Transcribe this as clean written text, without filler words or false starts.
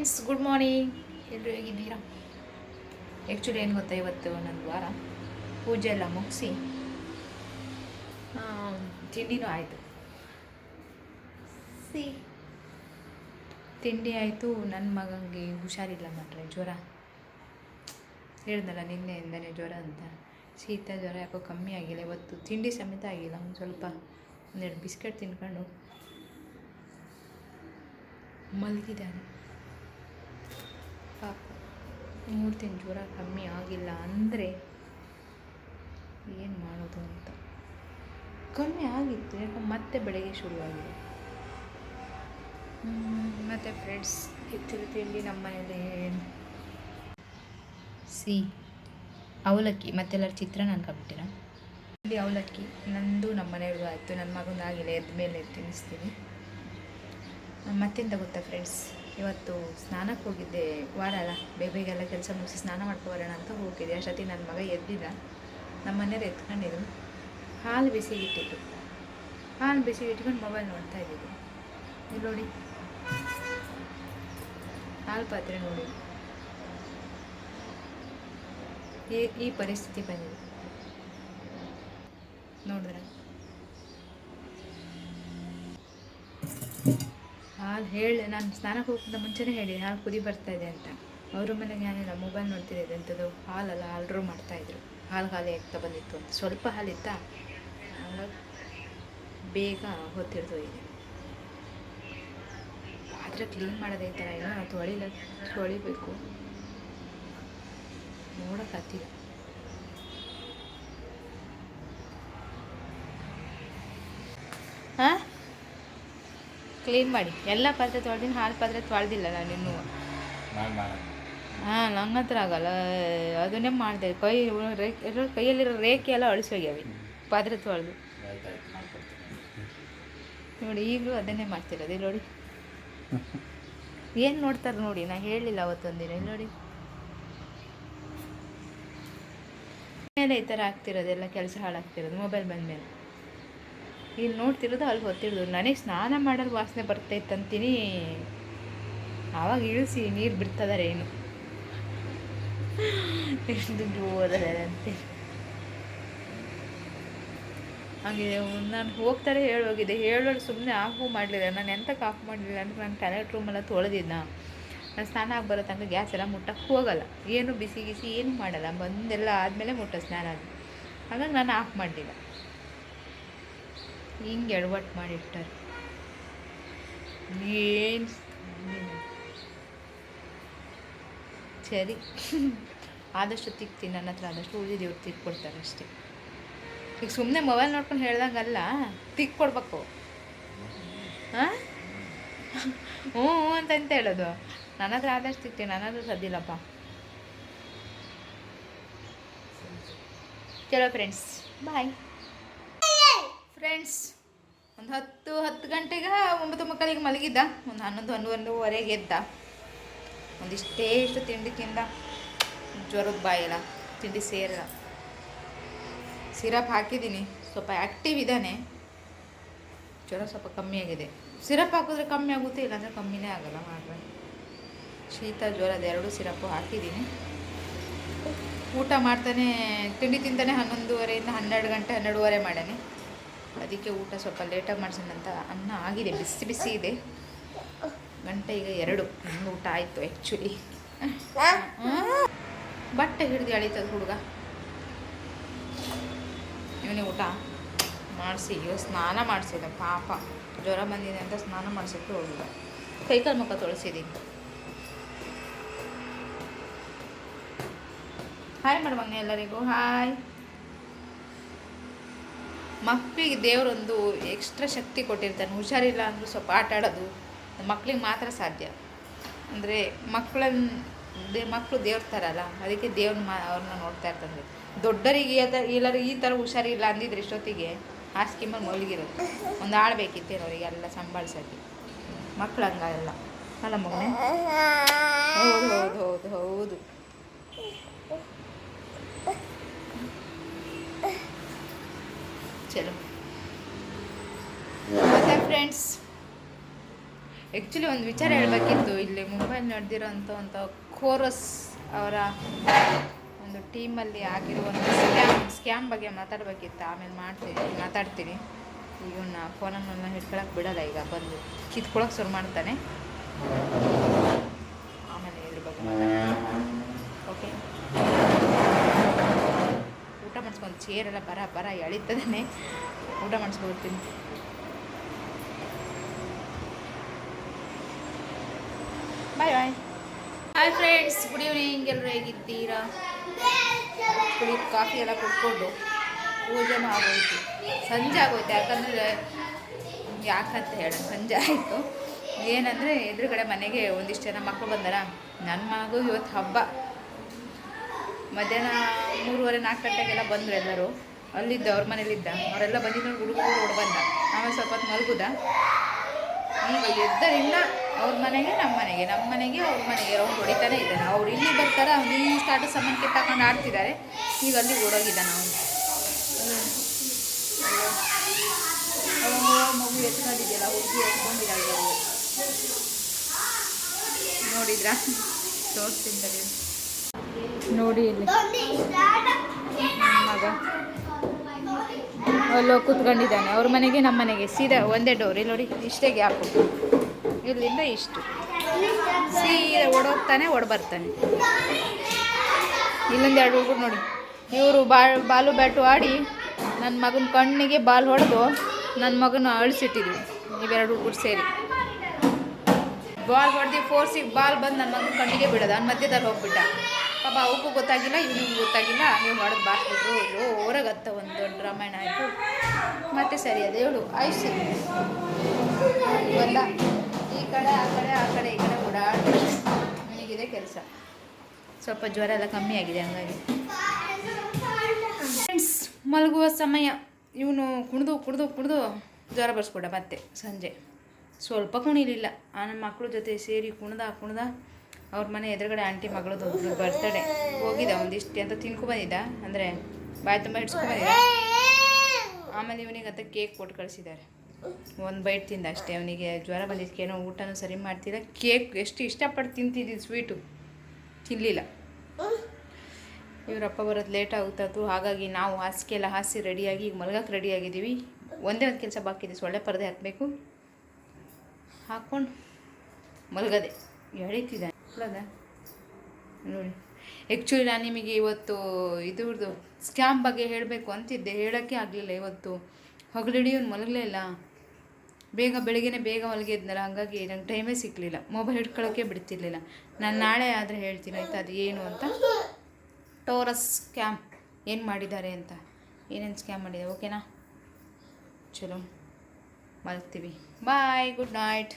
Friends, good morning. ಎಲ್ಲರೂ ಹೇಗಿದ್ದೀರಾ? Actually ಏನು ಗೊತ್ತಾ, ಇವತ್ತು ನನ್ನ ವಾರ ಪೂಜೆ ಎಲ್ಲ ಮುಗಿಸಿ ತಿಂಡಿನೂ ಆಯಿತು. ತಿಂಡಿ ಆಯಿತು. ನನ್ನ ಮಗನಿಗೆ ಹುಷಾರಿಲ್ಲ ಮಾತ್ರ, ಜ್ವರ. ಹೇಳಿದ್ನಲ್ಲ ನಿನ್ನೆಯಿಂದನೇ ಜ್ವರ ಅಂತ. ಶೀತ ಜ್ವರ ಯಾಕೋ ಕಮ್ಮಿ ಆಗಿಲ್ಲ. ಇವತ್ತು ತಿಂಡಿ ಸಮೇತ ಆಗಿಲ್ಲ. ಒಂದು ಸ್ವಲ್ಪ ಒಂದೆರಡು ಬಿಸ್ಕೆಟ್ ತಿನ್ಕೊಂಡು ಮಲಗಿದ್ದಾನೆ ಪಾಪ. ನೋಡ್ತೀನಿ ಜ್ವರ ಕಮ್ಮಿ ಆಗಿಲ್ಲ ಅಂದರೆ ಏನು ಮಾಡೋದು ಅಂತ. ಕಮ್ಮಿ ಆಗಿತ್ತು, ಯಾಕೆ ಮತ್ತೆ ಬೆಳಗ್ಗೆ ಶುರುವಾಗಿದೆ. ಮತ್ತು ಫ್ರೆಂಡ್ಸ್, ಹೆಚ್ಚು ತಿಂಡಿ ನಮ್ಮ ಮನೇಲಿ ಅವಲಕ್ಕಿ ಮತ್ತೆಲ್ಲರೂ ಚಿತ್ರಾನ್ನ ಅನ್ಕೊಬಿಟ್ಟಿರ. ಇಲ್ಲಿ ಅವಲಕ್ಕಿ ನಂದು ನಮ್ಮ ಮನೆಯವ್ರಿಗೂ ಆಯಿತು, ನನ್ನ ಮಗನಾಗಿಲ್ಲ. ಎದ್ದ ಮೇಲೆ ತಿನ್ನಿಸ್ತೀನಿ. ಮತ್ತೆಂತ ಗೊತ್ತಾ ಫ್ರೆಂಡ್ಸ್, ಇವತ್ತು ಸ್ನಾನಕ್ಕೆ ಹೋಗಿದ್ದೆ. ವಾರ ಅಲ್ಲ, ಬೇಗೆಲ್ಲ ಕೆಲಸ ಮುಗಿಸಿ ಸ್ನಾನ ಮಾಡ್ಕೊಬರೋಣ ಅಂತ ಹೋಗಿದ್ದೆ. ಅಷ್ಟೊತ್ತಿ ನನ್ನ ಮಗ ಎದ್ದಿದ್ದ. ನಮ್ಮ ಮನೆಯವ್ರು ಎತ್ಕೊಂಡಿದ್ರು. ಹಾಲು ಬಿಸಿಗಿಟ್ಟಿದ್ದು. ಹಾಲು ಬಿಸಿಗಿಟ್ಕೊಂಡು ಮೊಬೈಲ್ ನೋಡ್ತಾ ಇದ್ದಿದ್ದು. ಇಲ್ಲಿ ನೋಡಿ, ಹಾಲು ಪಾತ್ರೆ ನೋಡಿ, ಈ ಪರಿಸ್ಥಿತಿ ಬಂದಿದೆ. ನೋಡಿದ್ರೆ ಹಾಲು ನಾನು ಸ್ನಾನಕ್ಕೆ ಹೋಗೋಕ್ಕಿಂತ ಮುಂಚೆನೇ ಹೇಳಿದೆ ಹಾಲು ಕುದಿ ಬರ್ತಾಯಿದೆ ಅಂತ. ಅವ್ರ ಮನೆಗೆ ಏನಿಲ್ಲ, ಮೊಬೈಲ್ ನೋಡ್ತಿದ್ದೆ. ಅಂಥದ್ದು ಹಾಲೆಲ್ಲ ಆರ್ಡ್ರ್ ಮಾಡ್ತಾಯಿದ್ರು. ಹಾಲು ಖಾಲಿ ಆಗ್ತಾ ಬಂದಿತ್ತು ಅಂತ. ಸ್ವಲ್ಪ ಹಾಲಿತ್ತ, ಹಾಗಾಗಿ ಬೇಗ ಹೊತ್ತಿಡ್ದು ಇದೆ. ಪಾತ್ರೆ ಕ್ಲೀನ್ ಮಾಡೋದೇ ಈ ಥರ ಏನೋ ತೊಳಿಬೇಕು. ನೋಡೋಕ್ಕಾಗ್ತಿಲ್ಲ. ಹಾಂ, ಕ್ಲೀನ್ ಮಾಡಿ ಎಲ್ಲ ಪಾತ್ರೆ ತೊಳೆದಿನಿ. ಹಾಲು ಪಾತ್ರೆ ತೊಳೆದಿಲ್ಲ ನಾನು ಇನ್ನೂ. ಹಾಂ, ನಂಗೆ ಹತ್ರ ಆಗಲ್ಲ. ಅದನ್ನೇ ಮಾಡಿದೆ. ಕೈಯಲ್ಲಿರೋ ರೇಖೆ ಎಲ್ಲ ಅಳಿಸೋಗ್ಯಾವೆ ಪಾತ್ರೆ ತೊಳೆದು. ನೋಡಿ, ಈಗಲೂ ಅದನ್ನೇ ಮಾಡ್ತಿರೋದು. ಇಲ್ಲಿ ನೋಡಿ ಏನು ನೋಡ್ತಾರೆ ನೋಡಿ. ನಾನು ಹೇಳಿಲ್ಲ ಅವತ್ತೊಂದಿನ. ಇಲ್ಲಿ ನೋಡಿ, ಮೇಲೆ ಈ ಥರ ಆಗ್ತಿರೋದು, ಎಲ್ಲ ಕೆಲಸ ಹಾಳಾಗ್ತಿರೋದು ಮೊಬೈಲ್ ಬಂದಮೇಲೆ. ಇಲ್ಲಿ ನೋಡ್ತಿರೋದು ಅಲ್ಲಿ ಹೊತ್ತಿರೋದು. ನನಗೆ ಸ್ನಾನ ಮಾಡೋದು ವಾಸನೆ ಬರ್ತೈತಂತೀನಿ. ಆವಾಗ ಇಳಿಸಿ ನೀರು ಬಿಡ್ತದಾರೆ ಏನು ಎಷ್ಟು ದುಡ್ಡು ಓದದಂತೆ. ಹಾಗೆ ನಾನು ಹೋಗ್ತಾರೆ ಹೇಳೋಗಿದೆ. ಹೇಳೋಳು ಸುಮ್ಮನೆ ಆಫು ಮಾಡಲಿಲ್ಲ. ನಾನು ಎಂತಕ್ಕೆ ಆಫ್ ಮಾಡಲಿಲ್ಲ ಅಂದರೆ, ನಾನು ಟಾಯ್ಲೆಟ್ ರೂಮೆಲ್ಲ ತೊಳೆದಿದ್ದ. ನಾನು ಸ್ನಾನ ಆಗಿ ಬರೋ ತನಕ ಗ್ಯಾಸ್ ಎಲ್ಲ ಮುಟ್ಟಕ್ಕೆ ಹೋಗಲ್ಲ. ಏನು ಬಿಸಿ ಏನು ಮಾಡಲ್ಲ. ಬಂದೆಲ್ಲ ಆದಮೇಲೆ ಮುಟ್ಟ ಸ್ನಾನ ಆಗಿ. ಹಾಗಾಗಿ ನಾನು ಆಫ್ ಮಾಡಲಿಲ್ಲ. ಹಿಂಗೆ ಎಡವಟ್ಟು ಮಾಡಿರ್ತಾರೆ. ಏನು ಸರಿ, ಆದಷ್ಟು ತಿಕ್ತೀನಿ. ನನ್ನ ಹತ್ರ ಆದಷ್ಟು ಉಳಿದಿದ್ದು ತಿಕ್ಕೊಡ್ತಾರೆ ಅಷ್ಟೇ. ಈಗ ಸುಮ್ಮನೆ ಮೊಬೈಲ್ ನೋಡ್ಕೊಂಡು ಹೇಳ್ದಂಗಲ್ಲ, ತಿಕ್ಕೊಡ್ಬೇಕು. ಹಾಂ, ಹ್ಞೂ ಅಂತ ಹೇಳೋದು. ನನ್ನ ಹತ್ರ ಆದಷ್ಟು ತಿಕ್ತೀನಿ. ನನ್ನ ಹತ್ರ ಸದ್ದಿಲ್ಲಪ್ಪ. ಚಲೋ ಫ್ರೆಂಡ್ಸ್, ಬಾಯ್. ಫ್ರೆಂಡ್ಸ್, ಒಂದು 10 ಗಂಟೆಗೆ 9 ಮಕ್ಕಳಿಗೆ ಮಲಗಿದ್ದ. ಒಂದು 11-11:15 ಎದ್ದ. ಒಂದಿಷ್ಟು ತಿಂಡಿ ತಿಂದ. ಜ್ವರದ ಬಾಯಲ್ಲ, ತಿಂಡಿ ಸೇರಲ್ಲ. ಸಿರಪ್ ಹಾಕಿದ್ದೀನಿ, ಸ್ವಲ್ಪ ಆ್ಯಕ್ಟಿವ್ ಇದ್ದಾನೆ. ಜ್ವರ ಸ್ವಲ್ಪ ಕಮ್ಮಿ ಆಗಿದೆ. ಸಿರಪ್ ಹಾಕಿದ್ರೆ ಕಮ್ಮಿ ಆಗುತ್ತೆ, ಇಲ್ಲಾಂದರೆ ಕಮ್ಮಿನೇ ಆಗಲ್ಲ. ಮಾಡಿದ್ರೆ ಶೀತ ಜ್ವರದ 2 ಸಿರಪ್ಪು ಹಾಕಿದ್ದೀನಿ. ಊಟ ಮಾಡ್ತಾನೆ, ತಿಂಡಿ ತಿಂತಾನೆ 11:30 12 ಗಂಟೆ 12:30 ಮಾಡಾನೆ. ಅದಕ್ಕೆ ಊಟ ಸ್ವಲ್ಪ ಲೇಟಾಗಿ ಮಾಡ್ಸೋಣಂತ. ಅನ್ನ ಆಗಿದೆ, ಬಿಸಿ ಇದೆ. ಗಂಟೆ ಈಗ 2. ಇನ್ನೂ ಊಟ ಆಯಿತು ಆ್ಯಕ್ಚುಲಿ. ಬಟ್ಟೆ ಹಿಡಿದು ಎಳಿತದ ಹುಡುಗ. ಇವನೇ ಊಟ ಮಾಡಿಸಿ ಸ್ನಾನ ಮಾಡಿಸಿದ. ಪಾಪ ಜ್ವರ ಬಂದಿದೆ ಅಂತ ಸ್ನಾನ ಮಾಡಿಸೋಕ್ಕೆ ಹೋಗಿಲ್ಲ. ಕೈಕಾಲು ಮುಖ ತೊಳಸಿದ್ದೀನಿ. ಹಾಯ್ ಮಾಡುವಾಗನೇ ಎಲ್ಲರಿಗೂ ಹಾಯ್. ಮಕ್ಕಳಿಗೆ ದೇವರೊಂದು ಎಕ್ಸ್ಟ್ರಾ ಶಕ್ತಿ ಕೊಟ್ಟಿರ್ತಾನೆ. ಹುಷಾರಿಲ್ಲ ಅಂದರೂ ಸ್ವಲ್ಪ ಆಟ ಆಡೋದು ಮಕ್ಕಳಿಗೆ ಮಾತ್ರ ಸಾಧ್ಯ. ಅಂದರೆ ಮಕ್ಕಳು ದೇವ್ರ ಥರಲ್ಲ, ಅದಕ್ಕೆ ಅವ್ರನ್ನ ನೋಡ್ತಾ ಇರ್ತಾರೆ. ದೊಡ್ಡರಿಗೆ ಎಲ್ಲರೂ ಈ ಥರ ಹುಷಾರಿಲ್ಲ ಅಂದಿದ್ರೆ ಇಷ್ಟೊತ್ತಿಗೆ ಆ ಸ್ಕೀಮಲ್ಲಿ ಮಲಗಿರೋದು. ಒಂದು ಆಳ್ಬೇಕಿತ್ತೇನೋ ಅವರಿಗೆಲ್ಲ ಸಂಭಾಳಿಸೋಕ್ಕೆ. ಮಕ್ಕಳು ಹಂಗಲ್ಲ ಅಲ್ಲ ಮಗನೇ? ಹೌದು ಹೌದು ಹೌದು ಹೌದು. ಚಲೋ. ಮತ್ತು ಫ್ರೆಂಡ್ಸ್, ಆ್ಯಕ್ಚುಲಿ ಒಂದು ವಿಚಾರ ಹೇಳಬೇಕಿತ್ತು. ಇಲ್ಲಿ ಮುಂಬೈಲಿ ನಡೆದಿರೋಂಥ ಒಂದು ಕೋರಸ್ ಅವರ ಒಂದು ಟೀಮಲ್ಲಿ ಆಗಿರೋ ಒಂದು ಸ್ಕ್ಯಾಮ್ ಬಗ್ಗೆ ಮಾತಾಡಬೇಕಿತ್ತು. ಆಮೇಲೆ ಮಾತಾಡ್ತೀನಿ. ಇವನ್ನ ಫೋನನ್ನೆಲ್ಲ ಹಿಡ್ಕೊಳಕ್ಕೆ ಬಿಡೋಲ್ಲ. ಈಗ ಬಂದು ಕಿತ್ಕೊಳಕ್ಕೆ ಶುರು ಮಾಡ್ತಾನೆ. ಆಮೇಲೆ ಇದ್ರ ಬಗ್ಗೆ ಓಕೆ. ಊಟ ಮಾಡಿಸ್ಕೊಂಡು ಚೇರೆಲ್ಲ ಬರ ಎಳಿತದೇ. ಊಟ ಮಾಡಿಸ್ಕೊಳ್ತೀನಿ. Bye bye. Hi friends, good evening. ಎಲ್ಲರೂ ಹೇಗಿದ್ದೀರಾ? ಕಾಫಿ ಎಲ್ಲ ಕುಡ್ಕೊಂಡು ಪೂಜೆನೂ ಆಗೋಯ್ತು. ಸಂಜೆ ಆಗೋಯ್ತು. ಯಾಕಂತ ಹೇಳೋಣ, ಸಂಜೆ ಆಯಿತು. ಏನಂದರೆ ಎದುರುಗಡೆ ಮನೆಗೆ ಒಂದಿಷ್ಟು ಜನ ಮಕ್ಕಳು ಬಂದಾರ. ನನ್ನ ಮಗು ಇವತ್ತು ಹಬ್ಬ. ಮಧ್ಯಾಹ್ನ 3:30-4 ಗಂಟೆಗೆಲ್ಲ ಬಂದರು ಎಲ್ಲರೂ. ಅಲ್ಲಿದ್ದ ಅವ್ರ ಮನೇಲಿದ್ದ ಅವರೆಲ್ಲ ಬಂದಿದ್ದು ಹುಡುಗರು ಓಡ್ ಬಂದ. ಆಮೇಲೆ ಸ್ವಲ್ಪ ಹೊತ್ತು ಮಲಗುದ. ಈಗ ಎದ್ದರಿಂದ ಅವ್ರ ಮನೆಗೆ ನಮ್ಮ ಮನೆಗೆ ಅವ್ರ ಮನೆಗೆ ರೌಂಡ್ ಹೊಡಿತಾನೆ ಇದ್ದಾನೆ. ಅವ್ರು ಇಲ್ಲಿ ಬರ್ತಾರೆ. ಅವ್ನು ಇಲ್ಲಿ ಸ್ಟಾರ್ಟ್ ಸಾಮಾನು ಕಿತ್ತಾಕೊಂಡು ಆಡ್ತಿದ್ದಾರೆ. ಈಗ ಅಲ್ಲಿ ಓಡೋಗಿದ್ದಾನೆ ಅವನು. ಮಗು ಎತ್ಕೊಂಡಿದ್ಯಲ್ಲ, ಹುಡುಗಿ ಎತ್ಕೊಂಡಿದ್ದಾಳೆ. ನೋಡಿದ್ರಾ? ತೋರಿಸ್ತಿದ್ದಾರೆ ನೋಡಿ. ಇಲ್ಲಿ ಮಗ ಅಲ್ಲೋ ಕೂತ್ಕೊಂಡಿದ್ದಾನೆ. ಅವ್ರ ಮನೆಗೆ ನಮ್ಮ ಮನೆಗೆ ಸೀದಾ ಒಂದೇ ಡೋರ್. ಇಲ್ಲಿ ನೋಡಿ, ಇಷ್ಟೇ ಗ್ಯಾಪು. ಇಲ್ಲಿಂದ ಇಷ್ಟು ಸೀದಾ ಓಡೋಗ್ತಾನೆ, ಬರ್ತಾನೆ. ಇಲ್ಲೊಂದು 2 ಹುಡುಗರು ನೋಡಿ. ಇವರು ಬಾಲು ಬ್ಯಾಟು ಆಡಿ ನನ್ನ ಮಗನ ಕಣ್ಣಿಗೆ ಬಾಲ್ ಹೊಡೆದು ನನ್ನ ಮಗನ ಅಳಿಸಿಟ್ಟಿದ್ವಿ. ಇವೆರಡು ಹುಡುಗರು ಸೇರಿ ಬಾಲ್ ಹೊಡೆದು ಫೋರ್ಸಿಗೆ ಬಾಲ್ ಬಂದು ನನ್ನ ಮಗನ ಕಣ್ಣಿಗೆ ಬಿಡೋದು. ಅವ್ನ ಮಧ್ಯದಲ್ಲಿ ಹೋಗ್ಬಿಟ್ಟ. ಪಾಪ ಅವಕ್ಕೂ ಗೊತ್ತಾಗಿಲ್ಲ, ಇವನಿಗೂ ಗೊತ್ತಾಗಿಲ್ಲ. ನೀವು ಹೊಡೆದು ಬಾರಿಸ್ಬಿಟ್ರು. ಹೊರಗತ್ತ ಒಂದು ದೊಡ್ಡ ರಾಮಾಯಣ ಆಯಿತು. ಮತ್ತೆ ಸರಿ ಅದೇ ಹೇಳು ಆಯ್ತು. ಬಂದ ಈ ಕಡೆ ಆ ಕಡೆ ಈ ಕಡೆ ಓಡಾಡಿ ನನಗಿದೆ ಕೆಲಸ. ಸ್ವಲ್ಪ ಜ್ವರ ಎಲ್ಲ ಕಮ್ಮಿ ಆಗಿದೆ. ಹಂಗಾಗಿ ಫ್ರೆಂಡ್ಸ್, ಮಲಗುವ ಸಮಯ. ಇವನು ಕುಣಿದು ಜ್ವರ ಬರ್ಸ್ಕೊಡ. ಮತ್ತೆ ಸಂಜೆ ಸ್ವಲ್ಪ ಕುಣಿಲಿಲ್ಲ. ನನ್ನ ಮಕ್ಕಳ ಜೊತೆ ಸೇರಿ ಕುಣ್ದ ಅವ್ರ ಮನೆ ಎದುರುಗಡೆ ಆಂಟಿ ಮಗಳದು ಬರ್ತಡೇ ಹೋಗಿದ್ದ. ಒಂದಿಷ್ಟು ಅಂತ ತಿನ್ಕೊಬಂದಿದ್ದ, ಅಂದರೆ ಬಾಯಿ ತುಂಬ ಹಿಡ್ಸ್ಕೊಬಂದಿದ್ದ. ಆಮೇಲೆ ಇವನಿಗಂತ ಕೇಕ್ ಕೊಟ್ಟು ಕಳಿಸಿದ್ದಾರೆ. ಒಂದು ಬೈಟ್ ತಿಂದ ಅಷ್ಟೇ. ಅವನಿಗೆ ಜ್ವರ ಬಂದಿದ್ದಕ್ಕೇನೋ ಊಟನೂ ಸರಿ ಮಾಡ್ತಿದ್ದ. ಕೇಕ್ ಎಷ್ಟು ಇಷ್ಟಪಟ್ಟು ತಿಂತಿದ್ದು, ಸ್ವೀಟು ತಿನ್ನಲಿಲ್ಲ. ಇವರಪ್ಪ ಬರೋದು ಲೇಟ್ ಆಗುತ್ತಿತ್ತು. ಹಾಗಾಗಿ ನಾವು ಹಾಸಿಗೆ ಎಲ್ಲ ಹಾಸಿ ರೆಡಿಯಾಗಿ ಈಗ ಮಲ್ಗಕ್ಕೆ ರೆಡಿಯಾಗಿದ್ದೀವಿ. ಒಂದೇ ಒಂದು ಕೆಲಸ ಬಾಕಿ ಇದೆ, ಸೊಳ್ಳೆ ಪರದೆ ಹಾಕಬೇಕು. ಹಾಕ್ಕೊಂಡು ಮಲಗದೆ ಎಳೀತಿದ್ದಾನೆ ನೋಡಿ. ಆ್ಯಕ್ಚುಲಿ ನಾನು ನಿಮಗೆ ಇವತ್ತು ಇದ್ರದ್ದು ಸ್ಕ್ಯಾಮ್ ಬಗ್ಗೆ ಹೇಳಬೇಕು ಅಂತಿದ್ದೆ, ಹೇಳೋಕ್ಕೆ ಆಗಲಿಲ್ಲ. ಇವತ್ತು ಹಗಲಿಡೀ ಅವ್ನು ಮಲಗಲೇ ಇಲ್ಲ. ಬೆಳಗ್ಗೆನೇ ಬೇಗ ಮಲಗಿದ್ನಲ್ಲ, ಹಾಗಾಗಿ ನಂಗೆ ಟೈಮೇ ಸಿಕ್ಕಲಿಲ್ಲ. ಮೊಬೈಲ್ ಹಿಡ್ಕೊಳ್ಳೋಕ್ಕೆ ಬಿಡ್ತಿರ್ಲಿಲ್ಲ. ನಾನು ನಾಳೆ ಆದರೆ ಹೇಳ್ತೀನಿ ಆಯಿತಾ, ಅದು ಏನು ಅಂತ. ಟೋರಸ್ ಸ್ಕ್ಯಾಮ್ ಏನು ಮಾಡಿದ್ದಾರೆ ಅಂತ, ಏನೇನು ಸ್ಕ್ಯಾಮ್ ಮಾಡಿದ್ದಾರೆ. ಓಕೆನಾ? ಚಲೋ ಮಲಗ್ತೀವಿ. ಬಾಯ್, ಗುಡ್ ನೈಟ್.